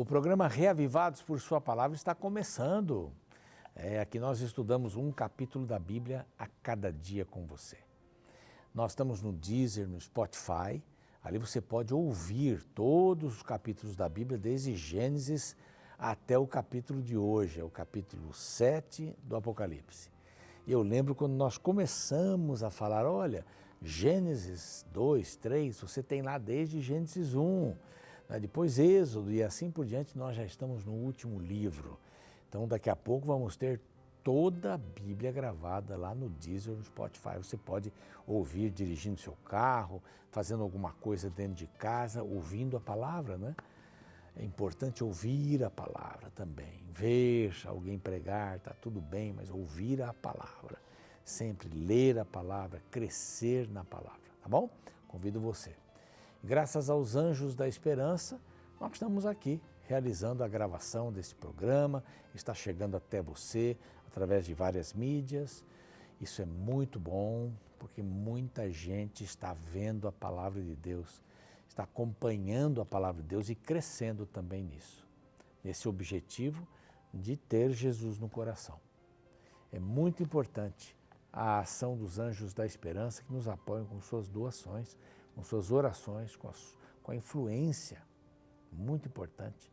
O programa Reavivados por Sua Palavra está começando. Aqui nós estudamos um capítulo da Bíblia a cada dia com você. Nós estamos no Deezer, no Spotify. Ali você pode ouvir todos os capítulos da Bíblia, desde Gênesis até o capítulo de hoje, é o capítulo 7 do Apocalipse. E eu lembro quando nós começamos a falar, olha, Gênesis 2, 3, você tem lá desde Gênesis 1, depois Êxodo e assim por diante, nós já estamos no último livro. Então daqui a pouco vamos ter toda a Bíblia gravada lá no Deezer, no Spotify. Você pode ouvir dirigindo seu carro, fazendo alguma coisa dentro de casa, ouvindo a palavra, né? É importante ouvir a palavra também. Ver alguém pregar, está tudo bem, mas ouvir a palavra. Sempre ler a palavra, crescer na palavra, tá bom? Convido você. Graças aos Anjos da Esperança, nós estamos aqui realizando a gravação desse programa. Está chegando até você através de várias mídias. Isso é muito bom, porque muita gente está vendo a palavra de Deus, está acompanhando a palavra de Deus e crescendo também nisso, nesse objetivo de ter Jesus no coração. É muito importante a ação dos Anjos da Esperança que nos apoiam com suas doações, com suas orações, com a influência, muito importante.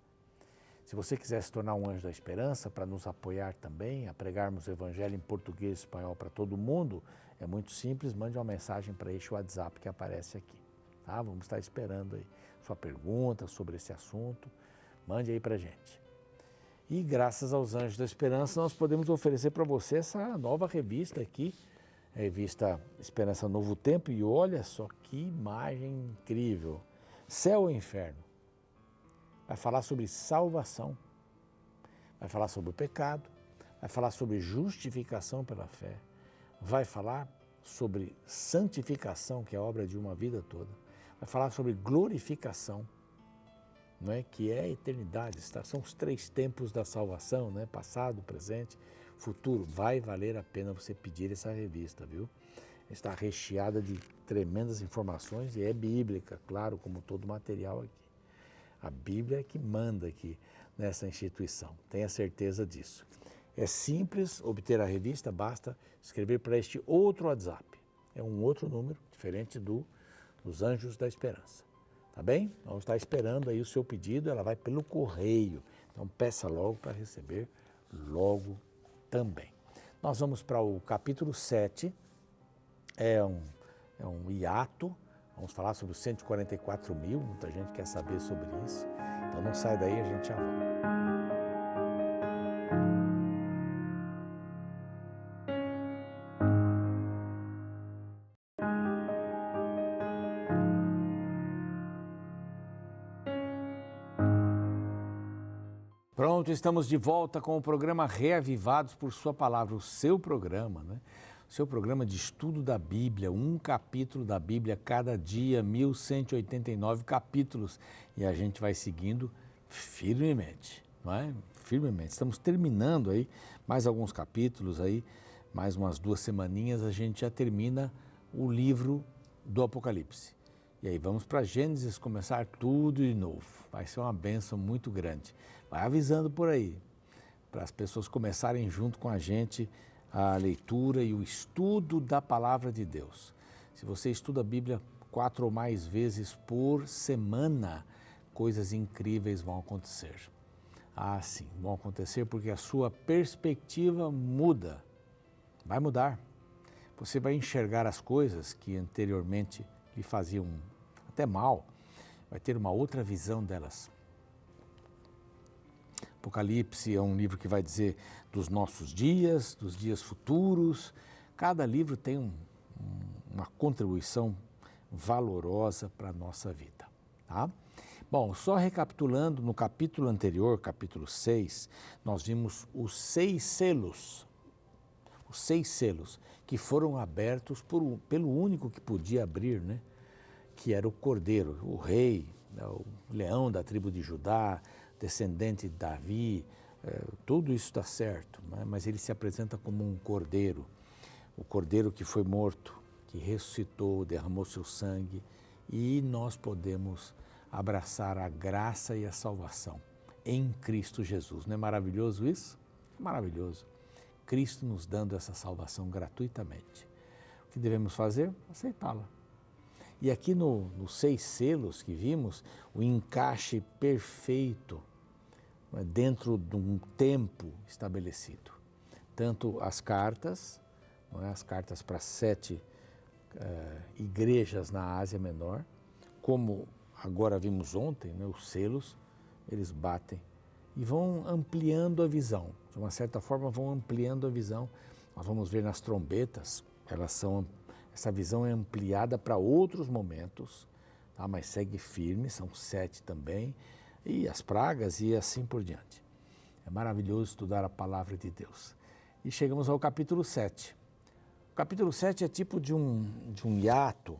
Se você quiser se tornar um Anjo da Esperança para nos apoiar também, a pregarmos o Evangelho em português e espanhol para todo mundo, é muito simples, mande uma mensagem para este WhatsApp que aparece aqui. Tá? Vamos estar esperando aí sua pergunta sobre esse assunto, mande aí para a gente. E graças aos Anjos da Esperança, nós podemos oferecer para você essa nova revista aqui, a revista Esperança Novo Tempo, e olha só que imagem incrível. Céu ou Inferno. Vai falar sobre salvação, vai falar sobre o pecado, vai falar sobre justificação pela fé, vai falar sobre santificação, que é a obra de uma vida toda, vai falar sobre glorificação, não é? Que é a eternidade, são os 3 tempos da salvação, né? Passado, presente, futuro. Vai valer a pena você pedir essa revista, viu? Está recheada de tremendas informações e é bíblica, claro, como todo material aqui. A Bíblia é que manda aqui nessa instituição, tenha certeza disso. É simples obter a revista, basta escrever para este outro WhatsApp. É um outro número, diferente dos Anjos da Esperança. Tá bem? Vamos estar esperando aí o seu pedido, ela vai pelo correio. Então peça logo para receber logo também. Nós vamos para o capítulo 7, é um hiato. Vamos falar sobre os 144 mil, muita gente quer saber sobre isso. Então não sai daí, a gente já volta. Pronto, estamos de volta com o programa Reavivados por Sua Palavra, o seu programa, né? O seu programa de estudo da Bíblia, um capítulo da Bíblia cada dia, 1189 capítulos. E a gente vai seguindo firmemente, não é? Firmemente. Estamos terminando aí mais alguns capítulos aí, mais umas 2 semaninhas, a gente já termina o livro do Apocalipse. E aí vamos para Gênesis começar tudo de novo. Vai ser uma bênção muito grande. Vai avisando por aí, para as pessoas começarem junto com a gente a leitura e o estudo da Palavra de Deus. Se você estuda a Bíblia 4 ou mais vezes por semana, coisas incríveis vão acontecer. Ah, sim, vão acontecer porque a sua perspectiva muda, vai mudar. Você vai enxergar as coisas que anteriormente lhe faziam até mal, vai ter uma outra visão delas. Apocalipse é um livro que vai dizer dos nossos dias, dos dias futuros. Cada livro tem uma contribuição valorosa para a nossa vida. Tá? Bom, só recapitulando, no capítulo anterior, capítulo 6, nós vimos os 6 selos. Os 6 selos que foram abertos pelo único que podia abrir, né? Que era o Cordeiro, o rei, o leão da tribo de Judá, descendente de Davi, tudo isso está certo, né? Mas ele se apresenta como um cordeiro, o cordeiro que foi morto, que ressuscitou, derramou seu sangue, e nós podemos abraçar a graça e a salvação em Cristo Jesus. Não é maravilhoso isso? Maravilhoso. Cristo nos dando essa salvação gratuitamente. O que devemos fazer? Aceitá-la. E aqui nos 6 selos que vimos, o encaixe perfeito dentro de um tempo estabelecido. Tanto as cartas, as cartas para 7 igrejas na Ásia Menor, como agora vimos ontem, os selos, eles batem e vão ampliando a visão. De uma certa forma, vão ampliando a visão. Nós vamos ver nas trombetas, essa visão é ampliada para outros momentos, tá? Mas segue firme, são 7 também, e as pragas e assim por diante. É maravilhoso estudar a palavra de Deus. E chegamos ao capítulo 7. O capítulo 7 é tipo de um hiato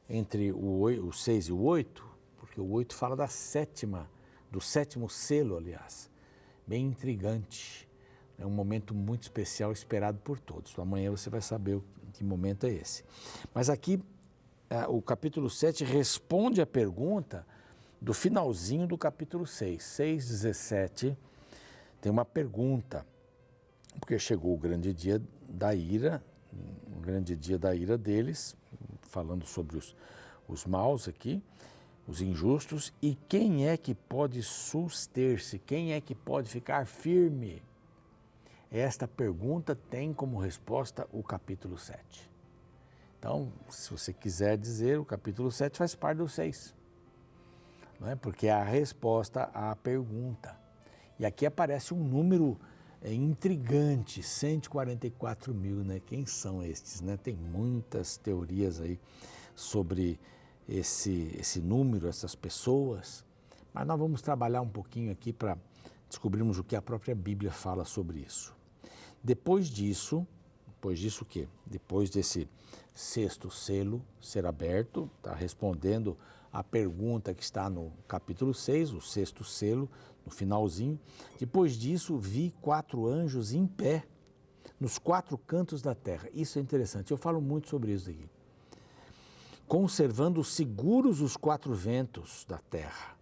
entre o 6 e o 8, porque o 8 fala do 7º selo, aliás. Bem intrigante. É um momento muito especial, esperado por todos. Amanhã você vai saber que momento é esse. Mas aqui, o capítulo 7 responde à pergunta do finalzinho do capítulo 6. 6:17, tem uma pergunta, porque chegou o grande dia da ira, deles, falando sobre os maus aqui, os injustos, e quem é que pode suster-se? Quem é que pode ficar firme? Esta pergunta tem como resposta o capítulo 7. Então, se você quiser dizer, o capítulo 7 faz parte do 6. Não é? Porque é a resposta à pergunta. E aqui aparece um número intrigante, 144 mil, né? Quem são estes? Né? Tem muitas teorias aí sobre esse número, essas pessoas, mas nós vamos trabalhar um pouquinho aqui para descobrirmos o que a própria Bíblia fala sobre isso. Depois disso o quê? Depois desse 6º selo ser aberto, está respondendo a pergunta que está no capítulo 6, o 6º selo, no finalzinho. Depois disso, vi 4 anjos em pé, nos 4 cantos da terra. Isso é interessante, eu falo muito sobre isso aqui. Conservando seguros os 4 ventos da terra,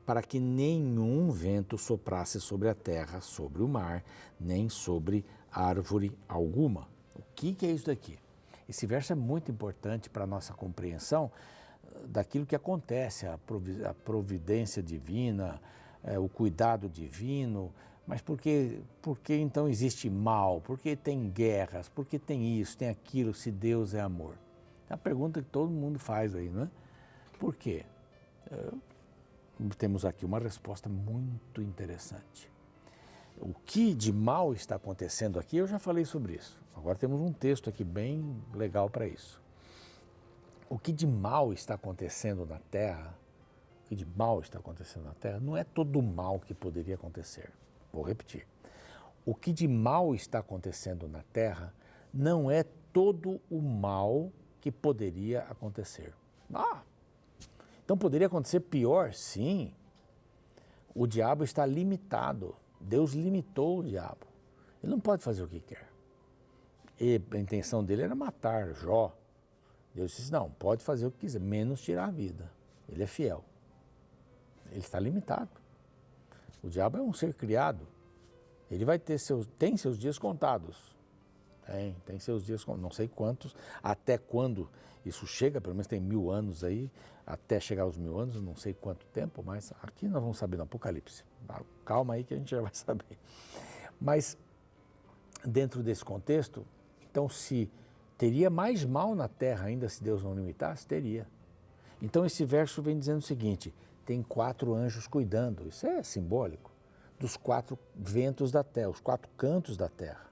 para que nenhum vento soprasse sobre a terra, sobre o mar, nem sobre árvore alguma. O que é isso daqui? Esse verso é muito importante para a nossa compreensão daquilo que acontece, a providência divina, o cuidado divino. Mas por que então existe mal? Por que tem guerras? Por que tem isso, tem aquilo, se Deus é amor? É a pergunta que todo mundo faz aí, não é? Por quê? Temos aqui uma resposta muito interessante. O que de mal está acontecendo aqui, eu já falei sobre isso. Agora temos um texto aqui bem legal para isso. O que de mal está acontecendo na Terra, não é todo o mal que poderia acontecer. Vou repetir. O que de mal está acontecendo na Terra não é todo o mal que poderia acontecer. Então poderia acontecer pior? Sim. O diabo está limitado. Deus limitou o diabo. Ele não pode fazer o que quer. E a intenção dele era matar Jó. Deus disse, não, pode fazer o que quiser, menos tirar a vida. Ele é fiel. Ele está limitado. O diabo é um ser criado. Ele vai ter tem seus dias contados. Tem seus dias, não sei quantos, até quando isso chega, pelo menos tem 1000 anos aí, até chegar aos 1000 anos, não sei quanto tempo, mas aqui nós vamos saber no Apocalipse. Calma aí que a gente já vai saber. Mas, dentro desse contexto, então se teria mais mal na terra ainda se Deus não limitasse? Teria. Então esse verso vem dizendo o seguinte, tem 4 anjos cuidando, isso é simbólico, dos 4 ventos da terra, os 4 cantos da terra.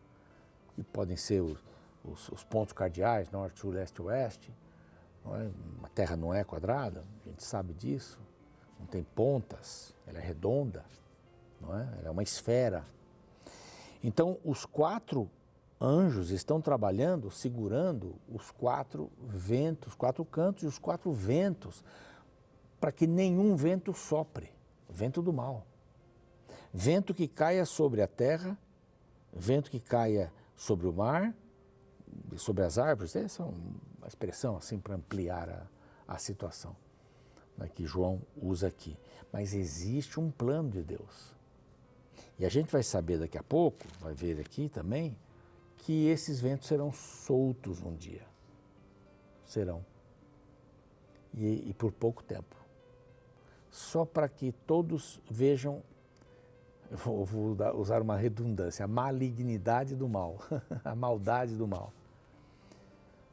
E podem ser os pontos cardeais, norte, sul, leste e oeste. Não é? A Terra não é quadrada, a gente sabe disso. Não tem pontas, ela é redonda, não é? Ela é uma esfera. Então, os 4 anjos estão trabalhando, segurando os 4 ventos, os 4 cantos e os 4 ventos, para que nenhum vento sopre, vento do mal. Vento que caia sobre a terra, vento que caia sobre o mar, sobre as árvores, essa é uma expressão assim para ampliar a situação, né, que João usa aqui. Mas existe um plano de Deus. E a gente vai saber daqui a pouco, vai ver aqui também, que esses ventos serão soltos um dia. Serão. E por pouco tempo. Só para que todos vejam, vou usar uma redundância, a malignidade do mal, a maldade do mal.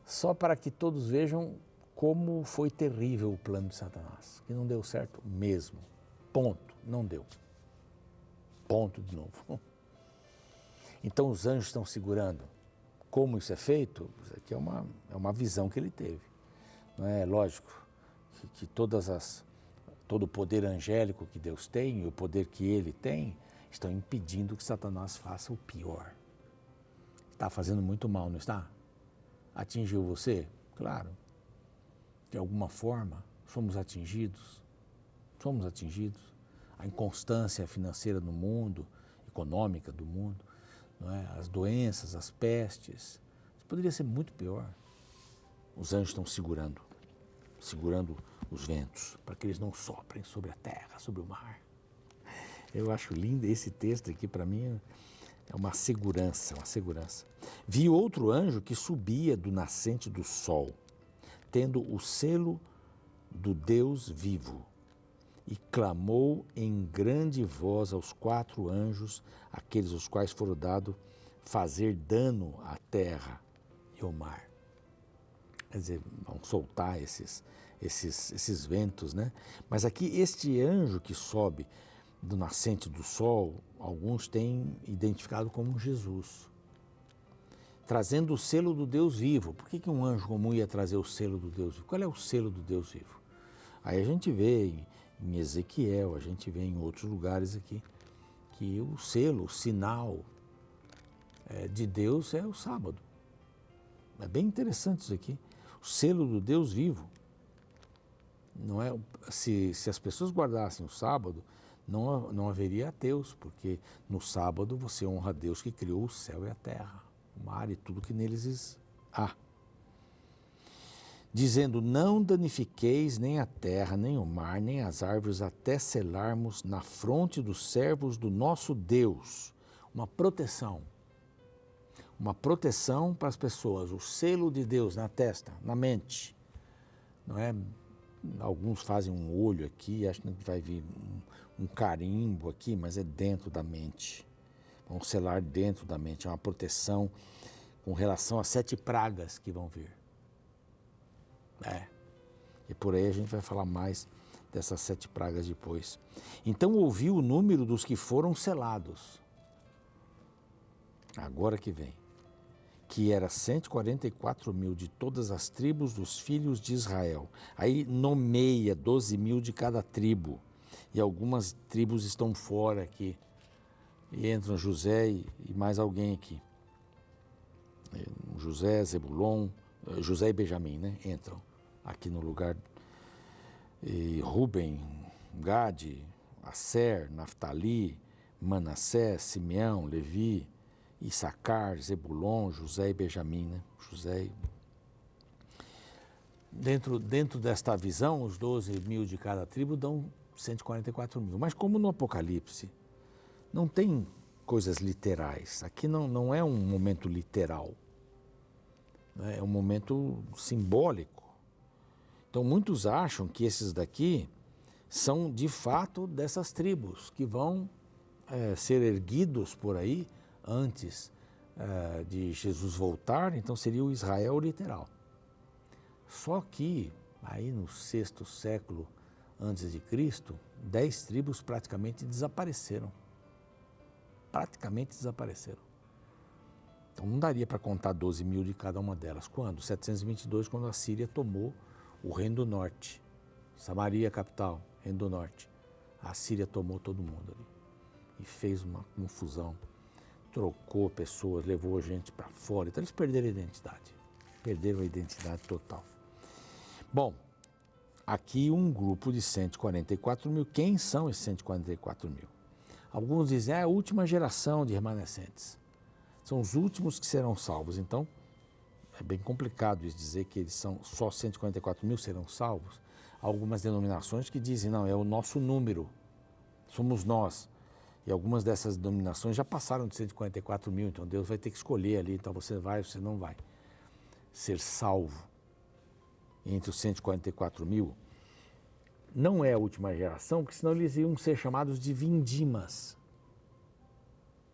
Só para que todos vejam como foi terrível o plano de Satanás, que não deu certo mesmo. Ponto, não deu. Ponto de novo. Então os anjos estão segurando. Como isso é feito? Isso aqui é uma visão que ele teve. Não é lógico que todo o poder angélico que Deus tem e o poder que ele tem estão impedindo que Satanás faça o pior. Está fazendo muito mal, não está? Atingiu você? Claro. De alguma forma, somos atingidos. Somos atingidos. A inconstância financeira no mundo, econômica do mundo, não é? As doenças, as pestes. Isso poderia ser muito pior. Os anjos estão segurando os ventos, para que eles não soprem sobre a terra, sobre o mar. Eu acho lindo esse texto aqui, para mim é uma segurança, uma segurança. Vi outro anjo que subia do nascente do sol, tendo o selo do Deus vivo, e clamou em grande voz aos 4 anjos, aqueles aos quais foram dado fazer dano à terra e ao mar. Quer dizer, vão soltar esses ventos, né? Mas aqui este anjo que sobe do nascente do sol, alguns têm identificado como Jesus, trazendo o selo do Deus vivo. Por que um anjo comum ia trazer o selo do Deus vivo? Qual é o selo do Deus vivo? Aí a gente vê em Ezequiel, a gente vê em outros lugares aqui, que o selo, o sinal de Deus é o sábado. É bem interessante isso aqui. O selo do Deus vivo. Não é, se as pessoas guardassem o sábado, não haveria ateus, porque no sábado você honra a Deus que criou o céu e a terra, o mar e tudo que neles há. Dizendo, não danifiqueis nem a terra, nem o mar, nem as árvores, até selarmos na fronte dos servos do nosso Deus. Uma proteção para as pessoas, o selo de Deus na testa, na mente, não é? Alguns fazem um olho aqui, acham que vai vir um carimbo aqui, mas é dentro da mente. Vão selar dentro da mente, é uma proteção com relação às 7 pragas que vão vir. E por aí a gente vai falar mais dessas 7 pragas depois. Então ouvi o número dos que foram selados. Agora que vem. Que era 144.000 de todas as tribos dos filhos de Israel. Aí nomeia 12.000 de cada tribo. E algumas tribos estão fora aqui. E entram José e mais alguém aqui. José, Zebulon, José e Benjamim, né? Entram aqui no lugar. E Ruben, Gade, Asser, Naftali, Manassés, Simeão, Levi, Issacar, Zebulon, José e Benjamim, né? José. Dentro desta visão, os 12.000 de cada tribo dão 144.000. Mas como no Apocalipse não tem coisas literais, aqui não é um momento literal, né? É um momento simbólico. Então muitos acham que esses daqui são de fato dessas tribos que vão ser erguidos por aí antes de Jesus voltar, então seria o Israel literal. Só que aí no 6º século antes de Cristo, 10 tribos praticamente desapareceram. Então não daria para contar 12.000 de cada uma delas. Quando? 722, quando a Síria tomou o Reino do Norte. Samaria, capital, Reino do Norte. A Síria tomou todo mundo ali e fez uma confusão. Trocou pessoas, levou gente para fora. Então eles perderam a identidade. Perderam a identidade total. Bom, aqui um grupo de 144.000. Quem são esses 144.000? Alguns dizem, é a última geração de remanescentes. São os últimos que serão salvos. Então, é bem complicado isso dizer que eles são só 144.000 serão salvos. Há algumas denominações que dizem, não, é o nosso número. Somos nós. E algumas dessas denominações já passaram de 144 mil, então Deus vai ter que escolher ali, então você vai ou você não vai ser salvo entre os 144 mil. Não é a última geração, porque senão eles iam ser chamados de vindimas,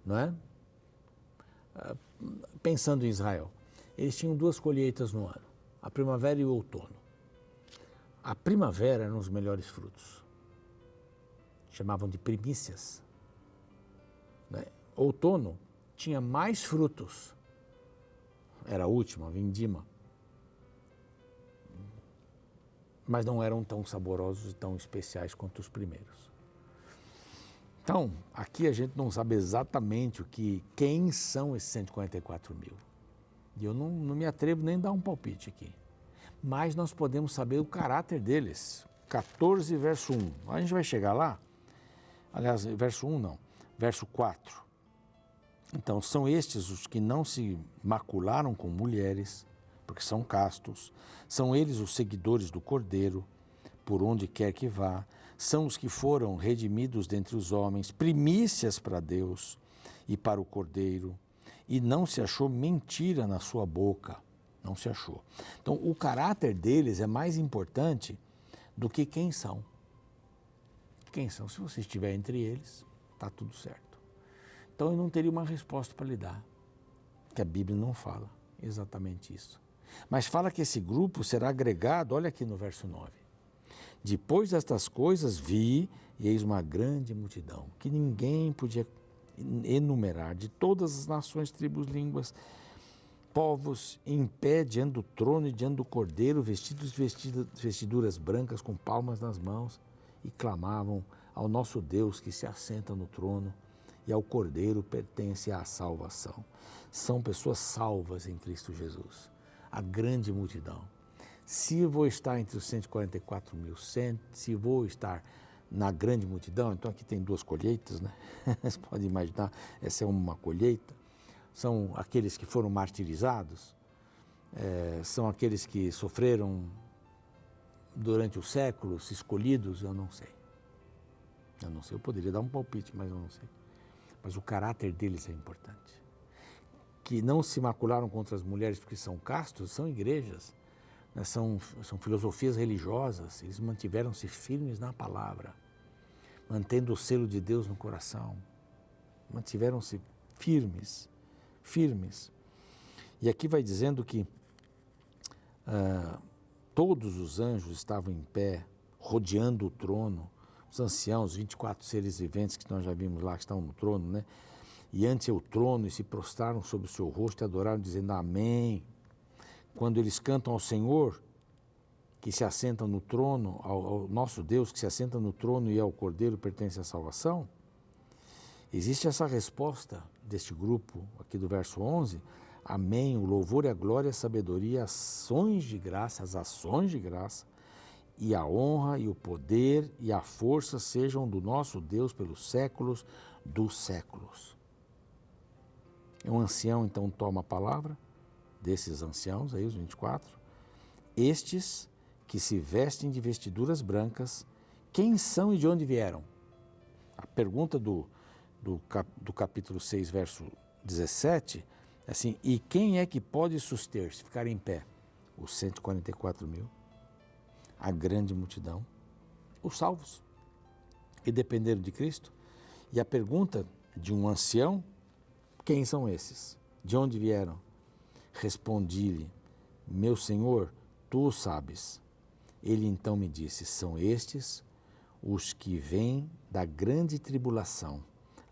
não é? Pensando em Israel, eles tinham 2 colheitas no ano, a primavera e o outono. A primavera eram os melhores frutos, chamavam de primícias. Né? Outono tinha mais frutos, era a última, a vindima, mas não eram tão saborosos e tão especiais quanto os primeiros. Então, aqui a gente não sabe exatamente quem são esses 144 mil. E eu não me atrevo nem a dar um palpite aqui. Mas nós podemos saber o caráter deles. 14, verso 1. A gente vai chegar lá. Aliás, verso 1 não. Verso 4. Então, são estes os que não se macularam com mulheres, porque são castos. São eles os seguidores do Cordeiro, por onde quer que vá. São os que foram redimidos dentre os homens, primícias para Deus e para o Cordeiro. E não se achou mentira na sua boca. Não se achou. Então, o caráter deles é mais importante do que quem são. Quem são? Se você estiver entre eles, está tudo certo. Então, eu não teria uma resposta para lhe dar, que a Bíblia não fala exatamente isso. Mas fala que esse grupo será agregado, olha aqui no verso 9. Depois destas coisas vi, e eis uma grande multidão, que ninguém podia enumerar, de todas as nações, tribos, línguas, povos, em pé diante do trono e diante do Cordeiro, vestidos de vestiduras brancas, com palmas nas mãos, e clamavam ao nosso Deus que se assenta no trono, e ao Cordeiro pertence a salvação. São pessoas salvas em Cristo Jesus. A grande multidão. Se vou estar entre os 144 mil, se vou estar na grande multidão, então aqui tem 2 colheitas, né? Você pode imaginar, essa é uma colheita. São aqueles que foram martirizados, são aqueles que sofreram durante os séculos, escolhidos, eu não sei. Eu poderia dar um palpite, mas eu não sei. Mas o caráter deles é importante. Que não se macularam contra as mulheres porque são castos, são igrejas, né? São filosofias religiosas, eles mantiveram-se firmes na palavra, mantendo o selo de Deus no coração, mantiveram-se firmes. E aqui vai dizendo que todos os anjos estavam em pé, rodeando o trono, os anciãos, 24 seres viventes que nós já vimos lá, que estão no trono, né? E ante o trono, e se prostraram sobre o seu rosto e adoraram, dizendo amém. Quando eles cantam ao Senhor, que se assenta no trono, ao nosso Deus, que se assenta no trono e ao Cordeiro pertence a salvação, existe essa resposta deste grupo, aqui do verso 11, amém, o louvor e a glória, a sabedoria, ações de graça, as ações de graça, e a honra e o poder e a força sejam do nosso Deus pelos séculos dos séculos. Um ancião então toma a palavra, desses anciãos, aí os 24, estes que se vestem de vestiduras brancas, quem são e de onde vieram? A pergunta do capítulo 6, verso 17, é assim, e quem é que pode suster-se, ficar em pé? Os 144 mil, a grande multidão, os salvos, que dependeram de Cristo. E a pergunta de um ancião, quem são esses? De onde vieram? Respondi-lhe, meu Senhor, tu o sabes. Ele então me disse, são estes os que vêm da grande tribulação,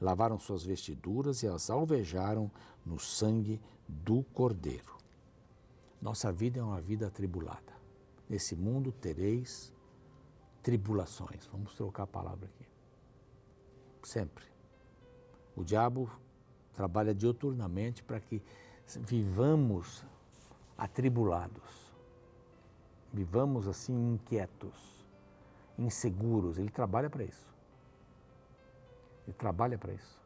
lavaram suas vestiduras e as alvejaram no sangue do Cordeiro. Nossa vida é uma vida atribulada. Nesse mundo tereis tribulações. Vamos trocar a palavra aqui. Sempre. O diabo trabalha diuturnamente para que vivamos atribulados. Vivamos assim inquietos, inseguros. Ele trabalha para isso. Ele trabalha para isso.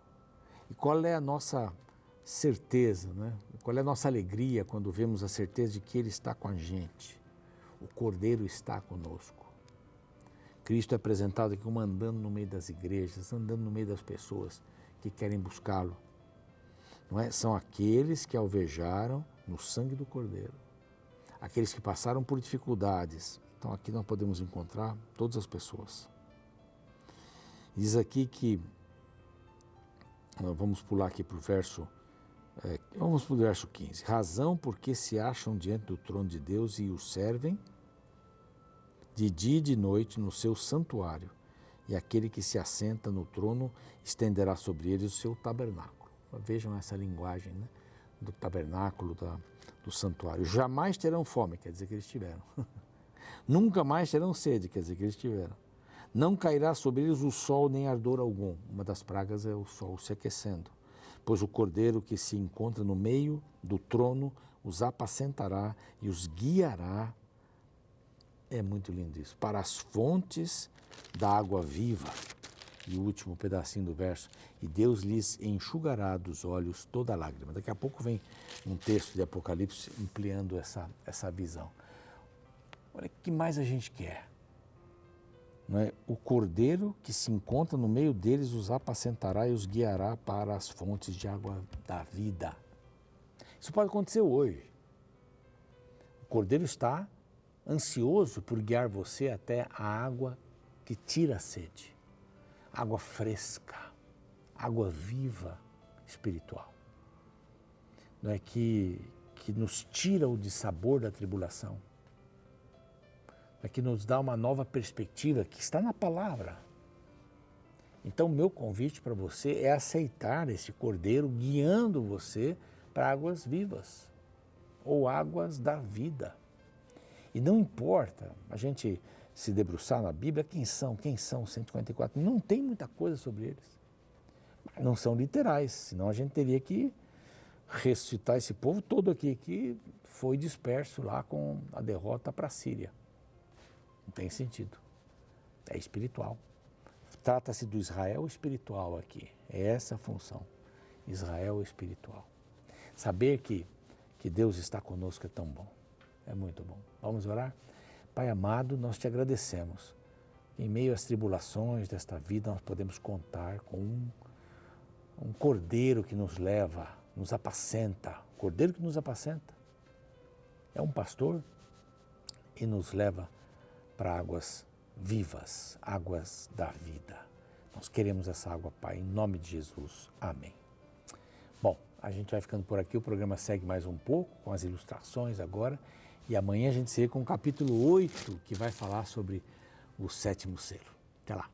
E qual é a nossa certeza, né? Qual é a nossa alegria quando vemos a certeza de que Ele está com a gente? O Cordeiro está conosco. Cristo é apresentado aqui como andando no meio das igrejas, andando no meio das pessoas que querem buscá-lo. Não é? São aqueles que alvejaram no sangue do Cordeiro, aqueles que passaram por dificuldades. Então aqui nós podemos encontrar todas as pessoas. Diz aqui que, vamos pular aqui para o verso, vamos para o verso 15. Razão porque se acham diante do trono de Deus e o servem de dia e de noite no seu santuário, e aquele que se assenta no trono estenderá sobre eles o seu tabernáculo. Vejam essa linguagem, né? Do tabernáculo, do santuário. Jamais terão fome, quer dizer que eles tiveram. Nunca mais terão sede, quer dizer que eles tiveram. Não cairá sobre eles o sol nem ardor algum. Uma das pragas é o sol se aquecendo. Pois o cordeiro que se encontra no meio do trono os apacentará e os guiará. É muito lindo isso. Para as fontes da água viva. E o último pedacinho do verso. E Deus lhes enxugará dos olhos toda lágrima. Daqui a pouco vem um texto de Apocalipse ampliando essa visão. Olha, o que mais a gente quer? Não é? O cordeiro que se encontra no meio deles os apacentará e os guiará para as fontes de água da vida. Isso pode acontecer hoje. O cordeiro está ansioso por guiar você até a água que tira a sede. Água fresca, água viva espiritual. Não é que nos tira o dissabor da tribulação. É que nos dá uma nova perspectiva que está na palavra. Então, meu convite para você é aceitar esse cordeiro guiando você para águas vivas ou águas da vida. E não importa a gente se debruçar na Bíblia, quem são os 144? Não tem muita coisa sobre eles. Não são literais, senão a gente teria que ressuscitar esse povo todo aqui que foi disperso lá com a derrota para a Síria. Não tem sentido. É espiritual. Trata-se do Israel espiritual aqui. É essa a função. Israel espiritual. Saber que Deus está conosco é tão bom. É muito bom. Vamos orar? Pai amado, nós te agradecemos. Em meio às tribulações desta vida, nós podemos contar com um cordeiro que nos leva, nos apacenta. Cordeiro que nos apacenta. É um pastor e nos leva para águas vivas, águas da vida. Nós queremos essa água, Pai, em nome de Jesus. Amém. Bom, a gente vai ficando por aqui, o programa segue mais um pouco, com as ilustrações agora, e amanhã a gente se vê com o capítulo 8, que vai falar sobre o 7º selo. Até lá.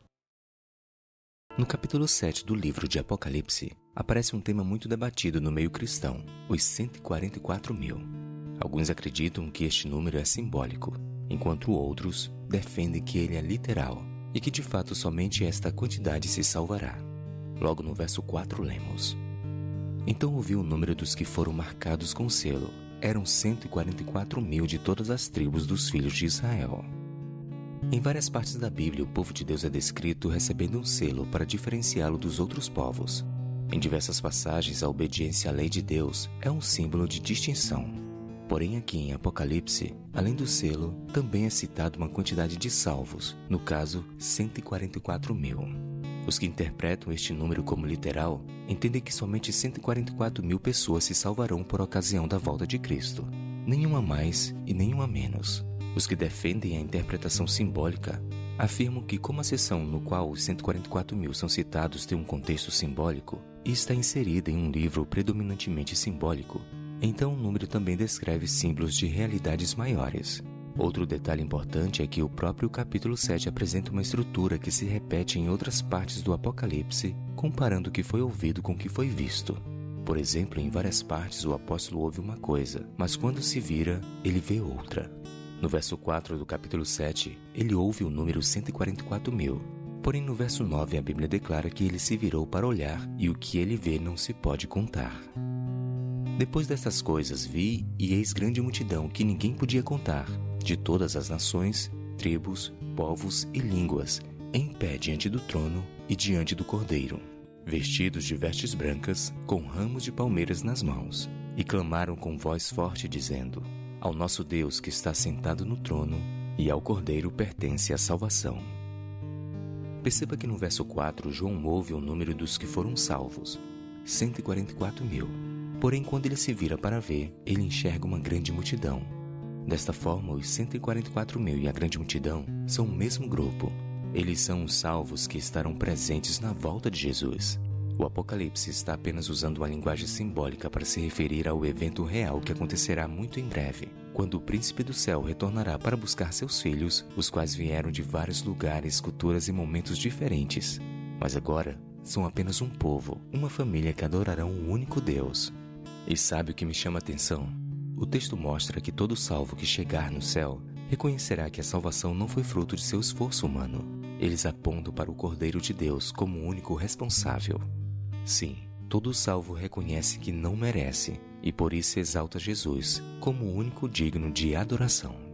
No capítulo 7 do livro de Apocalipse, aparece um tema muito debatido no meio cristão, os 144.000. Alguns acreditam que este número é simbólico, enquanto outros defendem que ele é literal e que de fato somente esta quantidade se salvará. Logo no verso 4 lemos: Então ouvi o número dos que foram marcados com selo. Eram 144.000 de todas as tribos dos filhos de Israel. Em várias partes da Bíblia, o povo de Deus é descrito recebendo um selo para diferenciá-lo dos outros povos. Em diversas passagens, a obediência à lei de Deus é um símbolo de distinção. Porém, aqui em Apocalipse, além do selo, também é citado uma quantidade de salvos, no caso, 144.000. Os que interpretam este número como literal entendem que somente 144.000 pessoas se salvarão por ocasião da volta de Cristo. Nenhuma mais e nenhuma menos. Os que defendem a interpretação simbólica afirmam que, como a seção no qual os 144.000 são citados tem um contexto simbólico e está inserida em um livro predominantemente simbólico, então o número também descreve símbolos de realidades maiores. Outro detalhe importante é que o próprio capítulo 7 apresenta uma estrutura que se repete em outras partes do Apocalipse, comparando o que foi ouvido com o que foi visto. Por exemplo, em várias partes o apóstolo ouve uma coisa, mas quando se vira, ele vê outra. No verso 4 do capítulo 7, ele ouve o número 144.000. Porém, no verso 9, a Bíblia declara que ele se virou para olhar e o que ele vê não se pode contar. Depois destas coisas vi, e eis grande multidão que ninguém podia contar, de todas as nações, tribos, povos e línguas, em pé diante do trono e diante do Cordeiro, vestidos de vestes brancas, com ramos de palmeiras nas mãos, e clamaram com voz forte, dizendo: Ao nosso Deus que está sentado no trono, e ao Cordeiro pertence a salvação. Perceba que no verso 4, João ouve o número dos que foram salvos, 144.000. Porém, quando ele se vira para ver, ele enxerga uma grande multidão. Desta forma, os 144.000 e a grande multidão são o mesmo grupo. Eles são os salvos que estarão presentes na volta de Jesus. O Apocalipse está apenas usando uma linguagem simbólica para se referir ao evento real que acontecerá muito em breve, quando o príncipe do céu retornará para buscar seus filhos, os quais vieram de vários lugares, culturas e momentos diferentes. Mas agora, são apenas um povo, uma família que adorarão um único Deus. E sabe o que me chama a atenção? O texto mostra que todo salvo que chegar no céu reconhecerá que a salvação não foi fruto de seu esforço humano. Eles apontam para o Cordeiro de Deus como o único responsável. Sim, todo salvo reconhece que não merece e por isso exalta Jesus como o único digno de adoração.